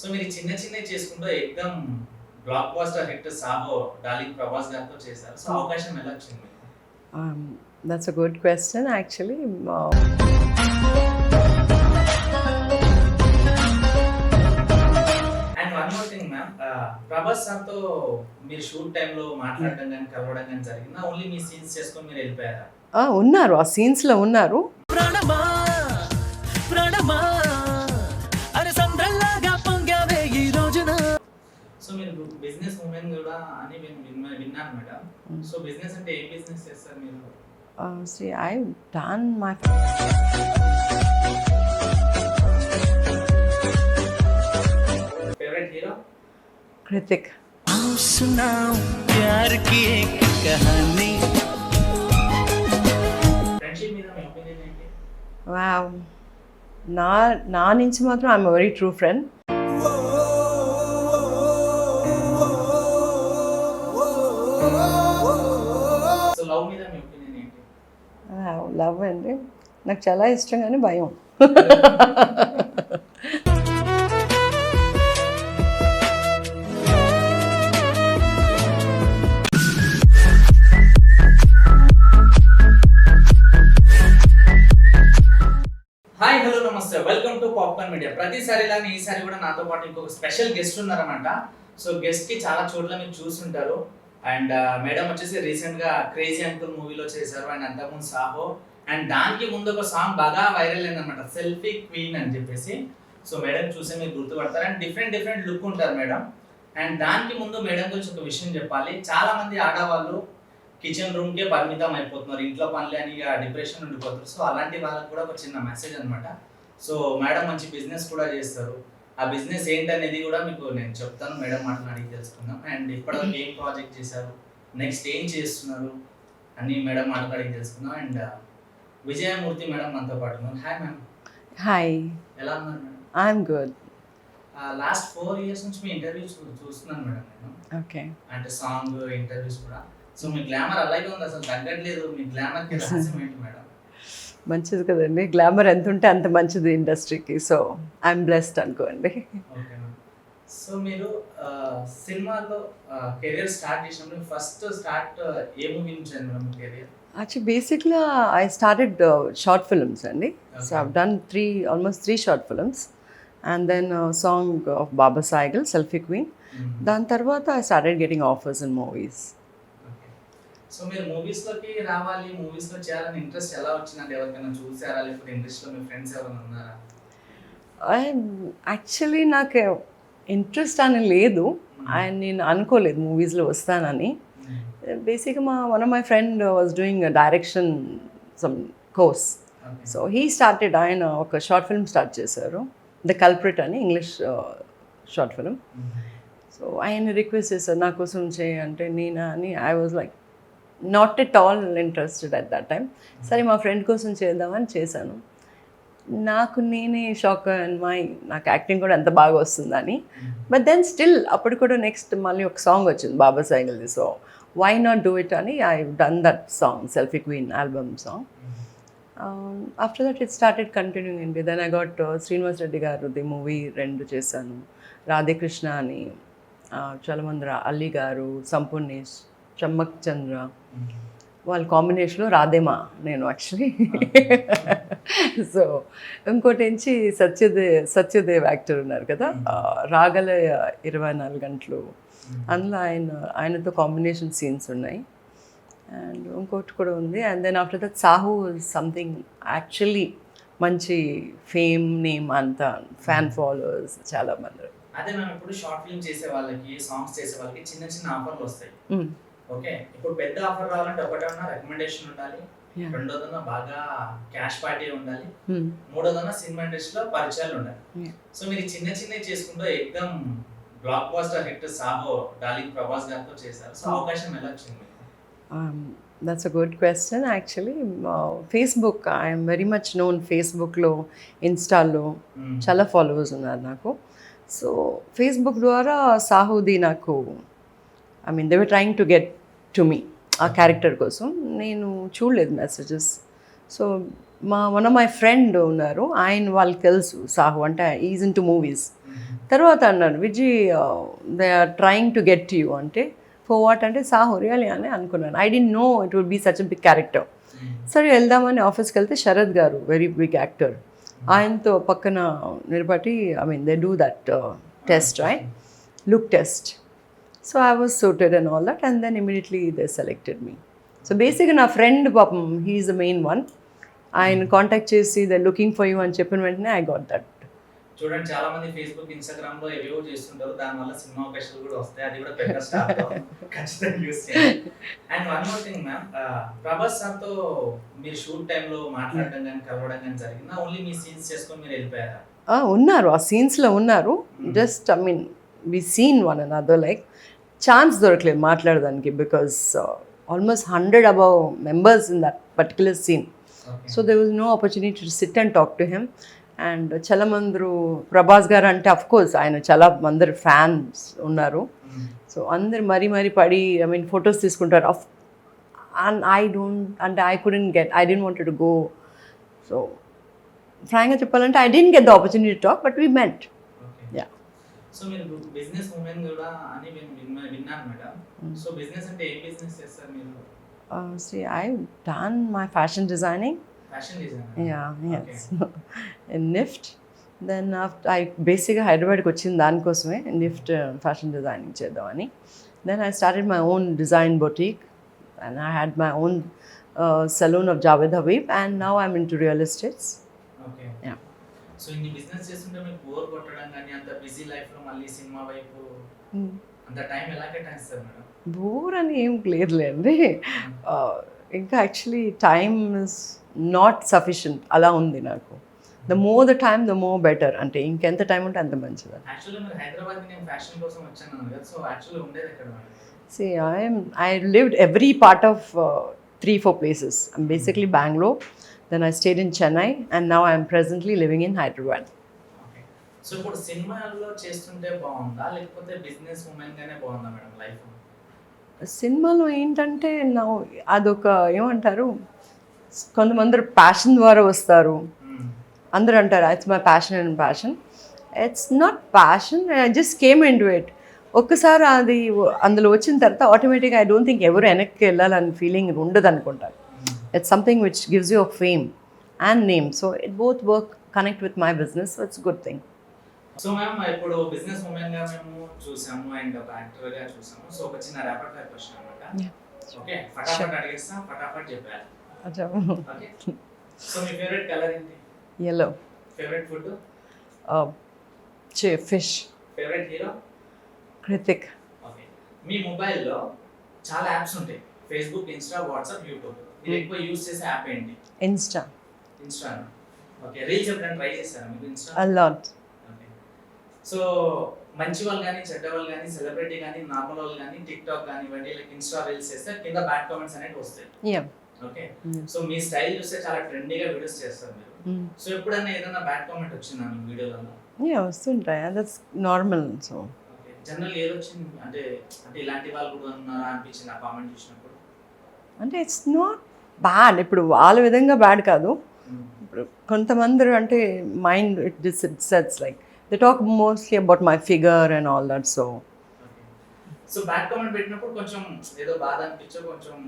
So మీరు చిన్న చిన్నవి చేసుకుంటూ ఎక్దమ్ blockbuster hit 'Saaho' darling Prabhas గారితో చేశారు. సో అవకాశం ఎలా వచ్చింది మీకు? That's a good question actually. And one more thing ma'am, Prabhas సార్‌తో మీరు షూట్ టైమ్‌లో మాట్లాడడం గాని, కలవడం గాని జరిగిందా? ఓన్లీ మీ సీన్స్ చేసుకొని మీరు వెళ్ళిపోయారా? ఉన్నారు ఆ సీన్స్లో ఉన్నారు. ప్రాణమా ప్రాణమా అరే సంద్రంలాగా పొంగావే ఈ రోజున. సో మీరు బిజినెస్ ఉమెన్ కూడా అని విన్నాను మేడం. సో బిజినెస్ అంటే ఏ బిజినెస్ చేస్తారు మీరు? See, I've done my favourite hero? Kritik. आओ सुनाओ प्यार की एक कहानी. ఫ్రెండ్షిప్ మీద మీ ఒపీనియన్ ఏంటి? Wow. నా నుంచి మాత్రం I'm very true friend. So love మీద మీ ఒపీనియన్ ఏంటి? లవ్ అండి నాకు చాలా ఇష్టం కానీ భయం. హాయ్ హలో నమస్తే, వెల్కమ్ టు పాప్కార్న్ మీడియా. ప్రతిసారి లాగా ఈసారి కూడా నాతో పాటు ఇంకొక స్పెషల్ గెస్ట్ ఉన్నారన్నమాట. సో గెస్ట్ కి చాలా చోట్ల మీరు చూస్తుంటారు. అండ్ మేడం వచ్చేసి రీసెంట్ గా క్రేజీ అంకుల్ మూవీలో చేశారు. అండ్ అంతకుముందు సాహో, అండ్ దానికి ముందు ఒక సాంగ్ బాగా వైరల్ అయిందన్నమాట, సెల్ఫీ క్వీన్ అని చెప్పేసి. సో మేడం చూసే మీరు గుర్తుపడతారు. అండ్ డిఫరెంట్ లుక్ ఉంటారు మేడం. అండ్ దానికి ముందు మేడం గురించి ఒక విషయం చెప్పాలి. చాలా మంది ఆడవాళ్ళు కిచెన్ రూమ్కే పరిమితం అయిపోతున్నారు, ఇంట్లో పనులే అని డిప్రెషన్ ఉండిపోతారు. సో అలాంటి వాళ్ళకి కూడా ఒక చిన్న మెసేజ్ అనమాట. సో మేడం మంచి బిజినెస్ కూడా చేస్తారు. ఆ బిజినెస్ ఏంటనేది కూడా మీకు నేను చెప్తాను, మేడం మాటలు అడిగి తెలుసుకుందాం. అండ్ ఇప్పటివరకు ఏం ప్రాజెక్ట్ చేశారు, నెక్స్ట్ ఏం చేస్తున్నారు అని మేడం మాటలు అడిగి తెలుసుకుందాం. అండ్ విజయమూర్తి మేడం మనతో పాటు ఉన్నారు. Hi ma'am. హాయ్, ఎలా ఉన్నారు madam? I'm good. Last 4 years నుంచి మీ ఇంటర్వ్యూస్ చూస్తున్నాను మేడం నేను. ఓకే. అంటే సాంగ్ ఇంటర్వ్యూస్ కూడా. సో మీ గ్లామర్ అలాగే ఉంది, అసలు తగ్గట్లేదు. మీ గ్లామర్కి రహస్యం ఏంటి మేడం? మంచిది కదండి, గ్లామర్ ఎంత ఉంటే అంత మంచిది ఇండస్ట్రీకి. సో ఐఎమ్ బ్లెస్డ్ అనుకోండి. Okay ma'am. సో మీరు సినిమాలో కెరియర్ స్టార్ట్ చేసినప్పుడు ఫస్ట్ స్టార్ట్ ఏ మూవీ నుంచి అండి మేడం కెరియర్? యాక్చువల్లీ బేసిక్గా ఐ స్టార్టెడ్ షార్ట్ ఫిల్మ్స్ అండి. So Okay. I've done almost three short films and then song of Baba Sehgal selfie queen. దాని తర్వాత I started getting offers in movies. Okay. So మీరు మూవీస్లోకి రావాలి, మూవీస్లో చేయాలని ఇంట్రెస్ట్ ఎలా వచ్చిందంటే ఎవరికైనా చూసారా, లేకపోతే ఇండస్ట్రీలో మీ ఫ్రెండ్స్ ఎవరైనా ఉన్నారా? యాక్చువల్లీ నాకు ఇంట్రెస్ట్ అని లేదు, అండ్ నేను అనుకోలేదు మూవీస్లో వస్తానని. బేసిక్గా one of my friend was doing direction some course. Okay. So he started, ఆయన ఒక షార్ట్ ఫిల్మ్ స్టార్ట్ చేశారు, ద కల్ప్రిట్ అని, ఇంగ్లీష్ షార్ట్ ఫిల్మ్. సో ఆయన రిక్వెస్ట్ చేశారు నా కోసం చేయి అంటే, నేనా అని I was like not at all interested at that time. సరే మా ఫ్రెండ్ కోసం చేద్దామని చేశాను. నాకు నేనే షాక్ అండ్ నాకు యాక్టింగ్ కూడా ఎంత బాగా వస్తుందని. బట్ దెన్ స్టిల్ అప్పుడు కూడా నెక్స్ట్ మళ్ళీ ఒక సాంగ్ వచ్చింది బాబా సాయిగల్ది. So why not do it అని I done that song, selfie queen album song. After that it started continuing అండి. Then I got Srinivas Reddy గారుది మూవీ 2 చేశాను, రాధేకృష్ణ అని. చాలామంది అల్లి గారు, సంపూర్ణేష్, చమ్మక్ చంద్ర వాళ్ళ కాంబినేషన్లో రాధేమా నేను యాక్చువల్లీ. సో ఇంకోటి నుంచి సత్యదేవ్ యాక్టర్ ఉన్నారు కదా, రాగల 24 గంటలు, అందులో ఆయనతో కాంబినేషన్ సీన్స్ ఉన్నాయి. అండ్ ఇంకోటి కూడా ఉంది. And then after that Sahu something actually మంచి ఫేమ్ నేమ్, అంతా ఫ్యాన్ ఫాలోవర్స్ చాలా మంది. అదే మేము ఇప్పుడు షార్ట్ ఫిల్మ్ చేసే వాళ్ళకి, సాంగ్స్ చేసే వాళ్ళకి చిన్న చిన్న ఆఫర్లు వస్తాయి. ఓకే. ఇప్పుడు పెద్ద ఆఫర్ రావాలంటే ఒకటన్నా రికమెండేషన్ ఉండాలి, Yeah. రెండోదన్నా బాగా క్యాష్ పార్టీ ఉండాలి, Hmm. మూడోదన్నా సినిమా ఇండస్ట్రీలో పరిచయాలు ఉండాలి. Yeah. సో మీరు చిన్న చిన్నవి చేసుకుంటూ ఎక్దమ్ blockbuster hit 'Saaho' darling Prabhas గారితో చేశారు. సో అవకాశం ఎలా వచ్చింది మీకు? That's a good question actually. Facebook, I'm very much known ఫేస్బుక్లో, ఇన్స్టాలో చాలా ఫాలోవర్స్ ఉన్నారు నాకు. సో ఫేస్బుక్ ద్వారా సాహుది నాకు, I mean they were trying to get to me ఆ క్యారెక్టర్ కోసం. నేను చూడలేదు messages. So one of my friend ఉన్నారు, ఆయన వాళ్ళకి తెలుసు సాహు అంటే ఈజ్ ఇన్ టు మూవీస్. తర్వాత అన్నాడు Viji they are trying to get you అంటే ఫర్ వాట్ అంటే సాహు రియలీ అని అనుకున్నాను. I didn't know it would be such a big character. సరే వెళ్దామని ఆఫీస్కి వెళ్తే శరత్ గారు వెరీ బిగ్ యాక్టర్, ఆయనతో పక్కన నిలబడి I mean they do that test right look test. So I was suited and all that and then immediately they selected me. So బేసిక్గా నా ఫ్రెండ్ పాపం హీఈస్ ద మెయిన్ వన్, ఆయన contact చేసి they looking for you అని చెప్పిన వెంటనే I got that. చూడండి చాలా మంది ఫేస్బుక్ ఇన్స్టాగ్రామ్ లో ఏవేవో చేస్తుంటారు, దాని వల్ల సినిమా అవకాశాలు కూడా వస్తాయి, అది కూడా పెద్ద స్టార్ ఖచ్చితంగా యూస్ చేయాలి. And one more thing ma'am, Prabhas sir తో మీరు షూట్ టైంలో మాట్లాడడం కానీ కలవడం కానీ జరిగిందా? ఓన్లీ మీ సీన్స్ చేసుకొని మీరు వెళ్ళిపోయారా? ఉన్నారు ఆ సీన్స్లో ఉన్నారు, just I mean we seen one another like chance దొరకలేదు మాట్లాడడానికి because almost 100 above members in that particular scene. So there was no opportunity to sit and talk to him. And చాలా మందరు ప్రభాస్ గారు అంటే అఫ్ కోర్స్ ఆయన చాలా మందరు fans ఉన్నారు. So అందరు మరీ పడి ఐ మీన్ ఫొటోస్ తీసుకుంటారు. అండ్ ఐ డోంట్ అంటే I couldn't get, I didn't wanted to go. So ఫ్రాంక్గా చెప్పాలంటే I didn't get the opportunity to talk but we met. Yeah. So మీరు బిజినెస్ ఉమెన్ కూడా అని విన్నాను మేడం. సో బిజినెస్ అంటే ఏ business చేస్తారు మీరు? See, I've done my fashion designing. Fashion design. Yeah, yes. In NIFT. Then after I basically హైదరాబాద్కి వచ్చింది దానికోసమే NIFT ఫ్యాషన్ డిజైనింగ్ చేద్దామని. Then I started my own design boutique and I had my own salon of Javed Habib and now I'm into real estates. Okay. Yeah. So ఇన్ని business చేస్తుంటే మీకు bore కొట్టడం కానీ అంత బిజీ లైఫ్ లో మళ్ళీ cinema వైపు అంత టైం ఎలా కేటాయిస్తారు మేడం? బోర్ అని ఏం లేదులేండి. ఇంకా actually time is not sufficient అలా ఉంది నాకు. The more the time the more better, అంటే ఇంకెంత టైం ఉంటే అంత మంచిది. యాక్చువల్లీ మీరు హైదరాబాద్ నేను ఫ్యాషన్ కోసం వచ్చాను కదా, సో యాక్చువల్లీ ఉండేది ఎక్కడ madam? See, I lived every part of 3-4 places. I'm basically Bangalore, then I stayed in Chennai, and now I'm presently living in Hyderabad. Okay. So ఇప్పుడు సినిమాల్లో చేస్తుంటే బాగుందా లేకపోతే బిజినెస్ ఉమెన్ గానే బాగుందా మేడం లైఫ్? సినిమాలో ఏంటంటే నా అదొక ఏమంటారు, కొంతమంది ప్యాషన్ ద్వారా వస్తారు, అందరూ అంటారు it's my passion and passion. It's not passion, I just came in to it. ఒక్కసారి అది అందులో వచ్చిన తర్వాత ఆటోమేటిక్గా ఐ డోంట్ థింక్ ఎవరు వెనక్కి వెళ్ళాలని ఫీలింగ్ ఉండదు అనుకుంటారు. It's something which gives you a fame and name, so it both work connect with my business, so it's good thing. So ma'am ఇప్పుడు బిజినెస్ ఉమెన్ గా మేము చూసాము అండ్ ఒక యాక్టర్ గా చూసాము. సో ఒక చిన్న ర్యాపిడ్ ఫైర్ క్వశ్చన్ అన్నమాట. ఓకే, ఫటాఫట్ అడిగేస్తా, ఫటాఫట్ చెప్పాలి. ఓకే. సో మీ ఫేవరెట్ కలర్ ఏంటి? yellow. Favourite food? Fish. Favourite hero? Krithik. Okay. మీ మొబైల్లో చాలా యాప్స్ ఉంటాయి, ఫేస్బుక్, ఇన్స్టా, వాట్సాప్, యూట్యూబ్. మీరు ఎక్కువ యూజ్ చేసే యాప్ ఏంటి? Insta. ఇన్స్టా. ఓకే. రీల్స్ ఎప్పుడైనా ట్రై చేశారా మీకు Insta? A lot. Okay. So మంచి వాళ్ళు కానీ చెడ్డ వాళ్ళు కానీ సెలబ్రిటీ కానీ నార్మల్ వాళ్ళు కానీ టిక్ టాక్ కానివ్వండి లైక్ ఇన్స్టా రీల్స్ చేస్తే కింద బ్యాడ్ కామెంట్స్ అనేవి వస్తాయి. Yeah. ఓకే. సో మీ స్టైల్ చూస్తే చాలా ట్రెండీగా వీడియోస్ చేస్తారు మీరు. సో ఎప్పుడైనా ఏదైనా బ్యాడ్ కామెంట్ వచ్చిందా మీ వీడియోలలో? Yeah, వస్తుంటాయి, that's normal. So okay. General ఏది వచ్చింది అంటే ఇలాంటి వాళ్ళు కూడా ఉన్నారా అనిపించింది ఆ కామెంట్ చూసినప్పుడు? అంటే ఇట్స్ నాట్ బ్యాడ్, ఇప్పుడు వాళ్ళ విధంగా బ్యాడ్ కాదు. ఇప్పుడు కొంతమంది అంటే mind it sets like they talk mostly about my figure and all that. So so bad comment పెట్టినప్పుడు కొంచెం ఏదో బాధ అనిపించో కొంచెం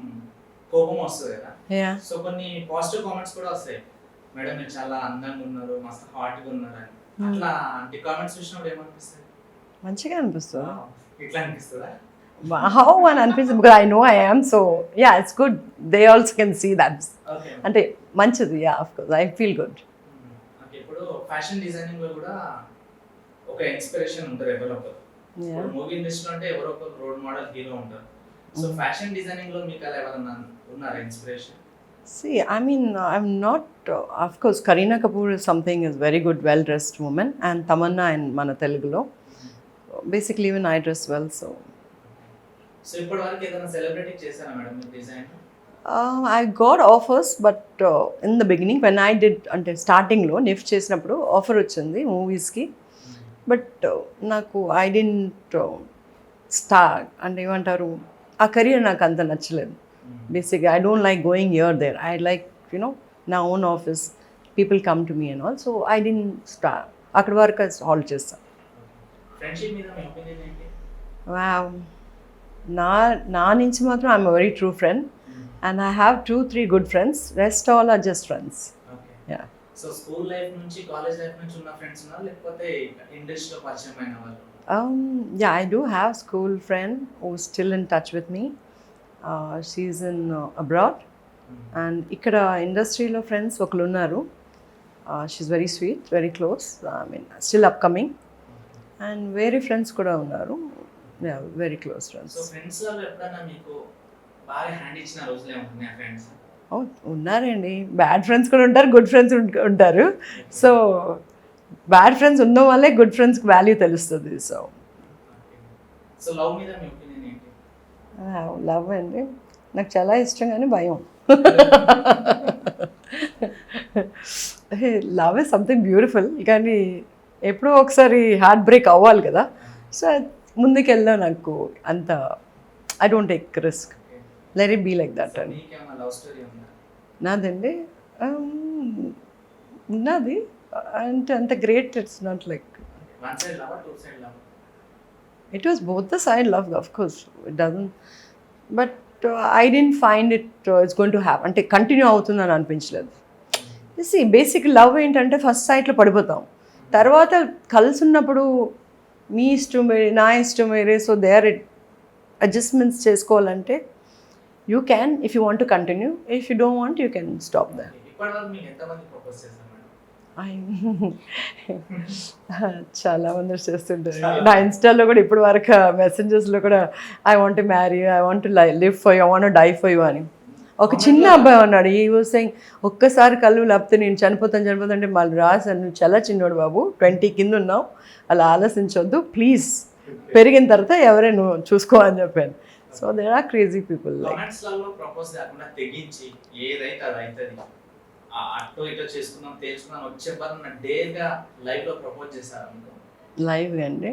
కోపం వస్తుంది కదా. యా. సో కొన్ని పాజిటివ్ కామెంట్స్ కూడా వస్తాయి, మేడం మీరు చాలా అందంగా ఉన్నారు, మస్తు హాట్గా ఉన్నారు అని. అట్లా అంటే కామెంట్స్ చూసినప్పుడు ఏమనిపిస్తుంది? మంచిగా అనిపిస్తుంది. ఇట్లా అనిపిస్తుందా? హౌ అని అనిపిస్తుంది, because I know I am. So yeah, it's good, they also can see that. Okay. అంటే మంచిది. Yeah, of course I feel good. Okay. ఇప్పుడు ఫ్యాషన్ డిజైనింగ్ లో కూడా ఒక ఇన్స్పిరేషన్ ఉంటుంది ఎవరో ఒకరు. ఇప్పుడు మూవీ ఇండస్ట్రీలో అంటే ఎవరో ఒకరు రోల్ మోడల్ హీరో ఉంటారు. సో ఫ్యాషన్ డిజైనింగ్ లో మీకు అలా ఎవరన్నా ఉన్నారా inspiration? See, I mean, I'm not, of course, Kareena Kapoor is something, is very good, well-dressed woman, and Tamanna in mana Telugulo. Basically, even I dress well, so. So ఇప్పటి వరకు ఏదైనా celebrity చేశారా madam మీరు design? I got offers, but in the beginning, when I did, అంటే స్టార్టింగ్లో NIFT చేసినప్పుడు offer వచ్చింది మూవీస్కి, బట్ నాకు ఐ డెంట్ స్టార్ట్ అంటే ఏమంటారు, ఆ కెరియర్ నాకు అంత నచ్చలేదు. Basically, I don't like going here there. I like, నా own office, people come to me and all. So I didn't start అక్కడ వరకు హాల్ట్ చేస్తాను. ఫ్రెండ్షిప్ మీద మీ ఒపీనియన్ ఏంటి? వావ్, నా నుంచి మాత్రం I'm very true friend and I have 2-3 good friends, rest all are just friends. Okay. Yeah. So school life నుంచి college life నుంచి ఉన్న ఫ్రెండ్స్ ఉన్నారు లేకపోతే ఇండస్ట్రీలో పరిచయం అయిన వాళ్ళు? Yeah, I do have school friend who's still in touch with me. She's in abroad. And ikkada industry lo friends oklu unnaru. She's very sweet, very close. I mean, still upcoming. And very friends kuda unnaru. Yeah, very close friends. So friends లో ఎప్పుడైనా మీకు బాగా hand ఇచ్చిన రోజులు ఏమున్నాయి friends? Oh, ఉన్నారండి. Bad friends కూడా ఉంటారు, గుడ్ ఫ్రెండ్స్ ఉంటారు. సో బ్యాడ్ ఫ్రెండ్స్ ఉన్న వాళ్ళే గుడ్ ఫ్రెండ్స్కి వాల్యూ తెలుస్తుంది. సో సో లవ్ మీద మీ ఒపీనియన్ ఏంటి? లవ్ అండి నాకు చాలా ఇష్టం కానీ భయం. లవ్ ఇస్ సంథింగ్ బ్యూటిఫుల్, కానీ ఎప్పుడో ఒకసారి హార్ట్ బ్రేక్ అవ్వాలి కదా. సో ముందుకెళ్ళా నాకు అంత I don't take risk, let it be like that అని. మీకేమైనా లవ్ స్టోరీ ఉందా? నాదండి ఉన్నది అంటే అంత great, it's not like one side love, two side love? It was both the side love, of course it doesn't, but I didn't find it it's going to have అంటే continue అవుతుందని అనిపించలేదు. సి basic love ఏంటంటే first సైట్లో పడిపోతాం, తర్వాత కలిసి ఉన్నప్పుడు మీ ఇష్టం వేరే నా ఇష్టం వేరే. సో దే ఆర్ అడ్జస్ట్మెంట్స్ చేసుకోవాలంటే you can, if you want to continue, if you don't want you can stop that. ఇప్పటివరకు మీకు ఎంతమంది ప్రపోజ్ చేశారు మేడం? చాలా మంది చేస్తుంటారు. నా ఇన్స్టాలో కూడా ఇప్పటి వరకు మెసెంజర్స్లో కూడా I want to marry, I want to live for you, I want to die for you అని. ఒక చిన్న అబ్బాయి ఉన్నాడు, ఈ వాజ్ సెయింగ్ ఒక్కసారి కళ్ళు లేకపోతే నేను చనిపోతాను అంటే మళ్ళీ రాసాను, నువ్వు చాలా చిన్నోడు బాబు, 20 కింద ఉన్నావు, అలా ఆలోచించొద్దు ప్లీజ్, పెరిగిన తర్వాత ఎవరే నువ్వు చూసుకో అని చెప్పాను. So there are crazy people. కామెంట్స్లలో ప్రపోజ్ కాకుండా తెగించి ఏదైతే అది అవుతుంది, అటో ఇటో చేసుకుందాం తేల్చుకుందాం వచ్చే పని డేర్గా లైఫ్లో ప్రపోజ్ చేశారు అనుకో? లైవ్ అండి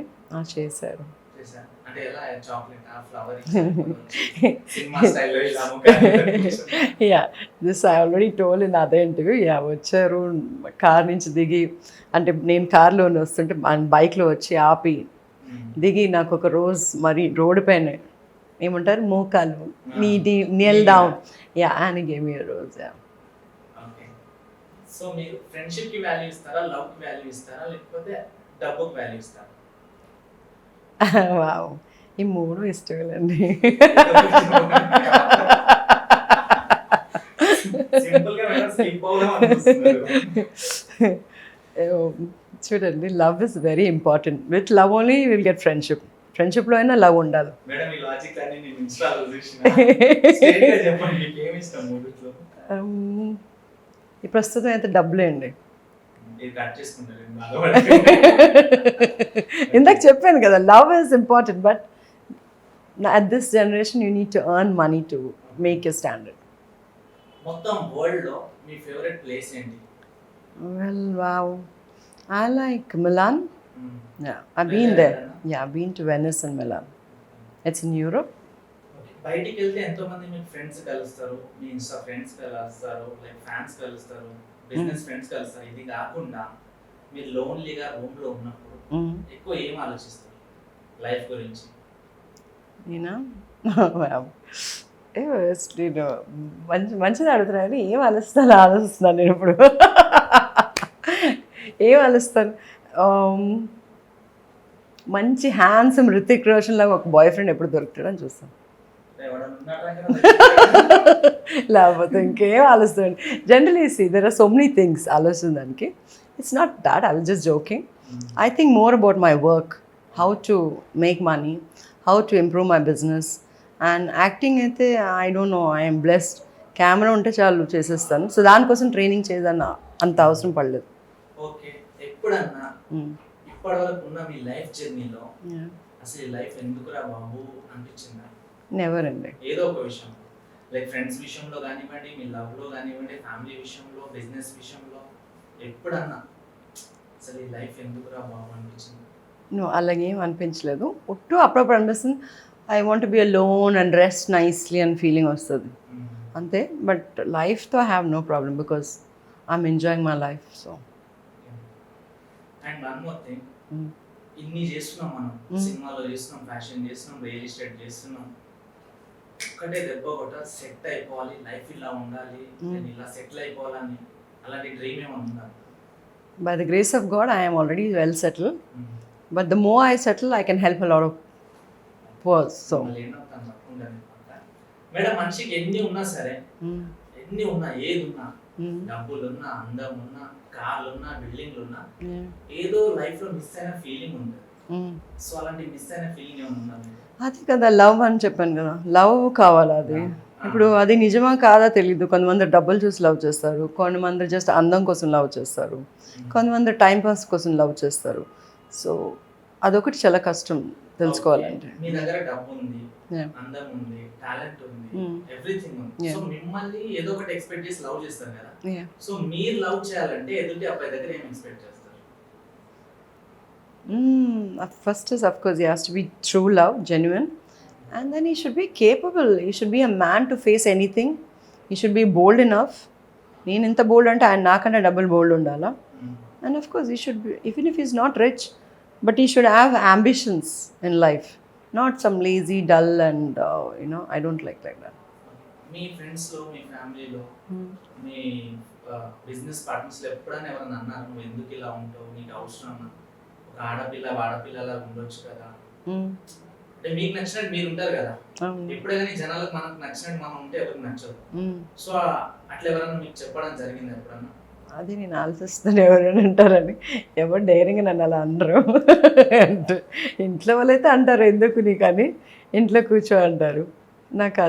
చేశారు. చేశారు అంటే ఎలా? చాక్లెట్, ఫ్లవర్, సినిమా స్టైల్లో ఇలా yeah, this I already told in అదే ఇంటర్వ్యూ. యా, వచ్చారు కార్ నుంచి దిగి, అంటే నేను కార్లో వస్తుంటే బైక్లో వచ్చి ఆపి దిగి నాకు ఒక రోజ్ మరి రోడ్డు పైన ఏమంటారు మోకాలు Neel down, yeah and gave me rose. Yeah. Okay. So మీరు ఫ్రెండ్షిప్కి వాల్యూ ఇస్తారా, లవ్కి వాల్యూ ఇస్తారా, లేకపోతే డబ్బుకి వాల్యూ ఇస్తారా? వావ్, ఈ మూడు ఇష్టమేనండి. చూడండి, love is very important. With love only will get friendship. ఫ్రెండ్షిప్లో అయినా లవ్ ఉండాలి. ఈ ప్రస్తుతం అయితే డబ్బులే అండి. ఇందాక చెప్పాను కదా, love is important, but at this generation you need to earn money to make a standard. మొత్తం వరల్డ్ లో మీ ఫేవరెట్ ప్లేస్ ఏంటి? Well wow, I like Milan. Yeah, I've been there. Yeah, I've been to Venice and Milan. It's in Europe. బయటికి వెళ్తే ఎంతో మంది మీ friends కలుస్తారు, మీ Insta friends కలుస్తారు, లైక్ ఫ్యాన్స్ కలుస్తారు, బిజినెస్ ఫ్రెండ్స్ కలుస్తారు. ఇది కాకుండా మీరు లోన్లీగా రూమ్ లో ఉన్నప్పుడు ఎక్కువ ఏం ఆలోచిస్తారు లైఫ్ గురించి? నేను మంచిది అడుగుతున్నాను. ఏం ఆలోచిస్తున్నాను నేను ఇప్పుడు. ఏం ఆలోచిస్తాను, మంచి హ్యాండ్సమ్ రితిక్ రోషన్ లాగా ఒక బాయ్ ఫ్రెండ్ ఎప్పుడు దొరుకుతాడని చూస్తాను. లేకపోతే ఇంకేం ఆలోచిస్తాను. Generally see there are so many things ఆలోచించడానికి. It's not that, I was just joking. I think more about my work, how to make money, how to improve my business. And acting అయితే I don't know, I'm blessed. Camera ఉంటే చాలు చేసేస్తాను. So దానికోసం training చేయదన్న అంత అవసరం పడలేదు. Okay. ఎప్పుడన్నా ఇప్పటి వరకు ఉన్న మీ లైఫ్ జర్నీలో అసలు ఈ లైఫ్ ఎందుకురా బాబు అనిపించిందా? నెవర్ అండి. ఏదో ఒక విషయం, లైక్ ఫ్రెండ్స్ విషయంలో కానివ్వండి, మీ లవ్లో కానివ్వండి, ఫ్యామిలీ విషయంలో, బిజినెస్ విషయంలో ఎప్పుడన్నా అసలు ఈ లైఫ్ ఎందుకురా బాబు అనిపించింది? నో, అలాగేం అనిపించలేదు. ఒట్టు అప్పుడప్పుడు అనిపిస్తుంది I want be alone and rest nicely అని ఫీలింగ్ వస్తుంది. అంతే. బట్ లైఫ్తో I have no problem because I'm enjoying my life. So and one more thing, ఇన్ని చేస్తున్నాం మనం, సినిమాలో చేస్తున్నాం, ఫ్యాషన్ చేస్తున్నాం, రియల్ ఎస్టేట్ చేస్తున్నాం, ఒక్కటే దెబ్బ కొట్ట సెట్ అయిపోవాలి, లైఫ్ ఇలా ఉండాలి, నేను ఇలా సెటిల్ అయిపోవాలని అలాంటి డ్రీమ్ ఏమైనా ఉందా? By the grace of God I am already well settle. But the more I settle I can help a lot of purse. So madam, మనిషికి ఎన్ని ఉన్నా సరే, ఎన్ని ఉన్నా, ఏది ఉన్నా, డబ్బులున్నా, అందం ఉన్నా, కార్లు ఉన్నా, బిల్డింగ్లు ఉన్నా, ఏదో లైఫ్ లో మిస్ అయిన ఫీలింగ్ ఉంటుంది. సో అలాంటి మిస్ అయిన ఫీలింగ్ ఏమైనా ఉందా? అది కదా లవ్ అని చెప్పాను కదా, లవ్ కావాలి. అది ఇప్పుడు అది నిజమా కాదా తెలీదు. కొంతమంది డబ్బులు చూసి లవ్ చేస్తారు, కొంతమంది జస్ట్ అందం కోసం లవ్ చేస్తారు, కొంతమంది టైం పాస్ కోసం లవ్ చేస్తారు. సో అదొకటి చాలా కష్టం తెలుసుకోవాలంటే. మీ దగ్గర డబ్బు ఉంది, అందం ఉంది, టాలెంట్ ఉంది, ఎవ్రీథింగ్ ఉంది. సో మిమ్మల్ని ఏదో ఒకటి ఎక్స్పెక్ట్ చేసి లవ్ చేస్తారు కదా. సో మీరు లవ్ చేయాలంటే ఎదుటి అబ్బాయి దగ్గర ఏం ఎక్స్పెక్ట్ చేస్తారు? First is, of course, he has to be true love, genuine, and then he should be capable. He should be a man to face anything. He should be bold enough. నేను ఎంత బోల్డ్ అంటే ఆయన నాకన్నా double బోల్డ్ ఉండాలా. And of course he should be, even if he's not rich, but he should have ambitions in life, not some lazy, dull and I don't like that. Me friends లో, మీ ఫ్యామిలీలో, మీ business partners లో ఎప్పుడైనా ఎవరైనా అన్నారు నువ్వు ఎందుకు ఇలా ఉంటావు, నీకు అవసరమా, ఒక ఆడపిల్లలా ఉండొచ్చు కదా, అంటే మీకు నచ్చినట్టు మీరు ఉంటారు కదా, ఎప్పుడైనా జనాలకు మనకు నచ్చినట్టు మనం ఉంటే ఎవరికి నచ్చదు. సో అట్లా ఎవరైనా మీకు చెప్పడం జరిగింది ఎప్పుడన్నా? అది నేను ఆలోచిస్తాను ఎవరైనా అంటారని. ఎవరు డైరింగ్ నన్ను అలా అనరు. అంటే ఇంట్లో వాళ్ళైతే అంటారు ఎందుకు నీకు అని, ఇంట్లో కూర్చో అంటారు. నాకు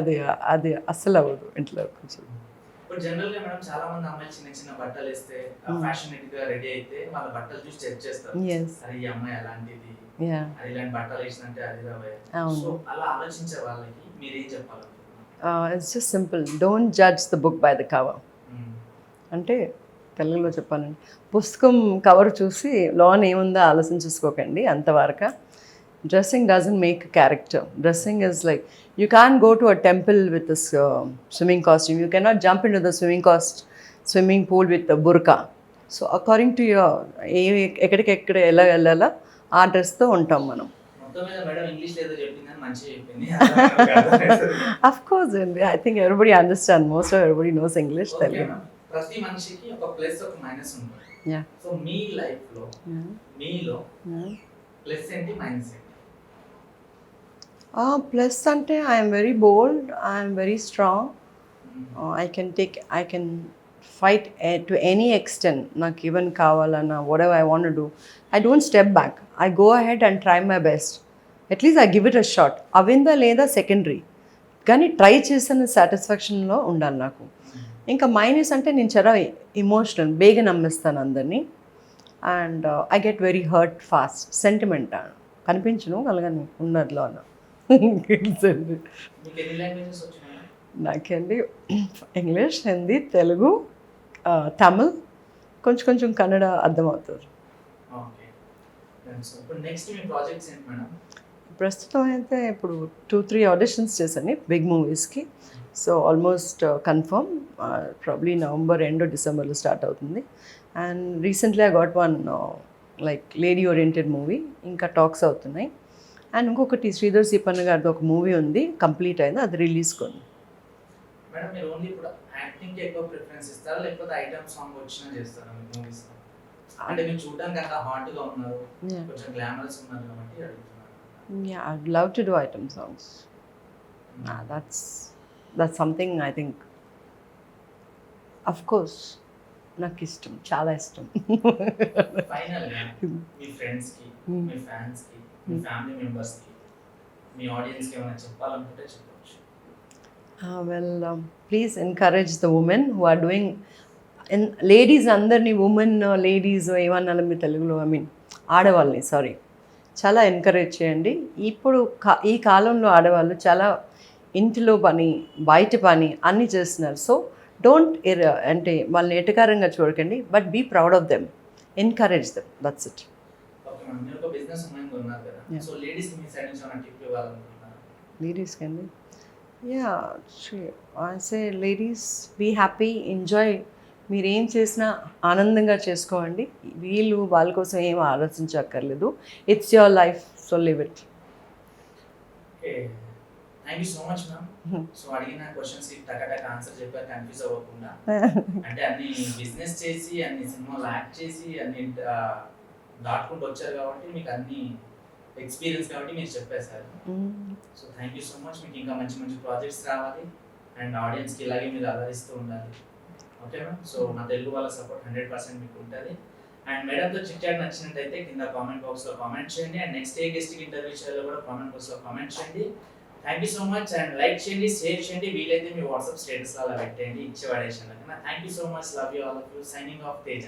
అది అస్సలు అవ్వదు ఇంట్లో కూర్చో. ఇప్పుడు జనరల్ గా మేడం చాలా మంది అమ్మాయిలు చిన్న చిన్న బట్టలు వేస్తే ఫ్యాషనేట్ గా రెడీ అయితే వాళ్ళ బట్టలు చూసి చెక్ చేస్తారు. అరే ఈ అమ్మాయి అలాంటిది, అది ఇలాంటి బట్టలు వేసినంటే అది రాబోయే. సో అలా ఆలోచించే వాళ్ళకి మీరు ఏం చెప్పాలనుకుంటున్నారు? It's just simple, don't judge the book by the cover. అంటే తెలుగులో చెప్పాలండి, పుస్తకం కవర్ చూసి లోన్ ఏముందో ఆలోచించుకోకండి అంతవరకు. Dressing doesn't make character. Dressing is like, you can't go to a temple with this swimming costume. You cannot jump into the swimming pool with the burqa. So according to your ఎక్కడికెక్కడ ఎలా వెళ్ళాలా ఆ డ్రెస్తో ఉంటాం మనం. Of course, I think everybody understands, most of everybody knows English. ప్రతి మనిషికి ఒక plus ఒక మైనస్ ఉంటుంది. సో మీ లైఫ్ లో మీలో ప్లస్ ఏంటి, మైనస్ ఏంటి? ప్లస్ అంటే I'm very bold, I'm very strong, I can fight to any extent. నాకు ఈవెన్ కావాలన్నా whatever I want to do, I don't step back, I go ahead and try my best. At least I give it a shot. అవిందా లేదా secondary, కానీ try చేసిన సాటిస్ఫాక్షన్లో ఉండాలి నాకు. ఇంకా minus అంటే నేను చాలా ఇమోషనల్, బేగా నమ్మేస్తాను అందరినీ, and I get very hurt fast. Sentiment కనిపించను అలాగని ఉన్నదిలో అన్న. నాకండి ఇంగ్లీష్, హిందీ, తెలుగు, తమిళ్, కొంచెం కన్నడ అర్థమవుతుంది. ప్రస్తుతం అయితే ఇప్పుడు 2-3 ఆడిషన్స్ చేశాను బిగ్ మూవీస్కి. So almost confirm, probably November end డిసెంబర్లో స్టార్ట్ అవుతుంది. And recently I got one like lady oriented movie, ఇంకా టాక్స్ అవుతున్నాయి. అండ్ ఇంకొకటి శ్రీధర్ సీపన్న గారిది ఒక మూవీ ఉంది, కంప్లీట్ అయింది, అది రిలీజ్ కొని. మేడం మీరు ఓన్లీ ఇప్పుడు యాక్టింగ్ కి ఎక్కువ ప్రిఫరెన్స్ ఇస్తారా లేకపోతే ఐటమ్ సాంగ్ వచ్చినా చేస్తారా మీ మూవీస్? అంటే మీరు చూడడానికి అంత హాట్ గా ఉన్నారు, కొంచెం గ్లామరస్ ఉన్నారు కాబట్టి అడుగుతున్నాను. Yeah, I'd love to do item songs. That's something I think, of course, నాకు ఇష్టం, చాలా ఇష్టం. ఫైనల్ గా మీ ఫ్రెండ్స్ కి, మీ ఫ్యాన్స్ కి, మీ ఫ్యామిలీ మెంబర్స్ కి, మీ ఆడియన్స్ కి ఏమైనా చెప్పాలనుకుంటే చెప్పొచ్చు. Please encourage the women who are doing, ladies అందరినీ, ఉమెన్ లేడీస్ ఏమన్నా మీ తెలుగులో, ఆడవాళ్ళని చాలా ఎంకరేజ్ చేయండి. ఇప్పుడు ఈ కాలంలో ఆడవాళ్ళు చాలా ఇంటిలో పని, బయట పని అన్నీ చేస్తున్నారు. సో డోంట్ అంటే వాళ్ళని ఎటకారంగా చూడకండి, but be proud of them, encourage them, that's it. లేడీస్కి అండి yeah I say ladies be happy, enjoy. మీరు ఏం చేసినా ఆనందంగా చేసుకోండి. వీళ్ళు వాళ్ళ కోసం ఏం ఆలోచించక్కర్లేదు. It's your life, so live it. Okay, thank you so much ma'am. So అడిగిన క్వశ్చన్స్ టకటక ఆన్సర్ చెప్పారు, కన్ఫ్యూజ్ అవ్వకుండా. అంటే అన్ని బిజినెస్ చేసి అన్ని సినిమాలు యాక్ట్ చేసి అన్ని దాటుకుంటూ వచ్చారు కాబట్టి మీకు అన్ని ఎక్స్పీరియన్స్ కాబట్టి మీరు చెప్పేశారు. So thank you so much. మీకు ఇంకా మంచి మంచి ప్రాజెక్ట్స్ రావాలి అండ్ ఆడియన్స్కి ఇలాగే మీరు అలరిస్తూ ఉండాలి. Okay ma'am. సో నా తెలుగు వాళ్ళ సపోర్ట్ 100% మీకు ఉంటుంది. అండ్ మేడంతో చిట్ చాట్ నచ్చినట్టయితే కింద కామెంట్ బాక్స్లో కామెంట్ చేయండి. అండ్ నెక్స్ట్ ఏ గెస్ట్కి ఇంటర్వ్యూ చేయాలో కూడా కామెంట్ బాక్స్లో కామెంట్ చేయండి. Thank you so much. And like చేయండి, షేర్ చేయండి, వీలైతే మీ వాట్సాప్ స్టేటస్లో అలా పెట్టండి, ఇచ్చి పడేసాను. Thank you so much. Love you all of you. Signing off Teja.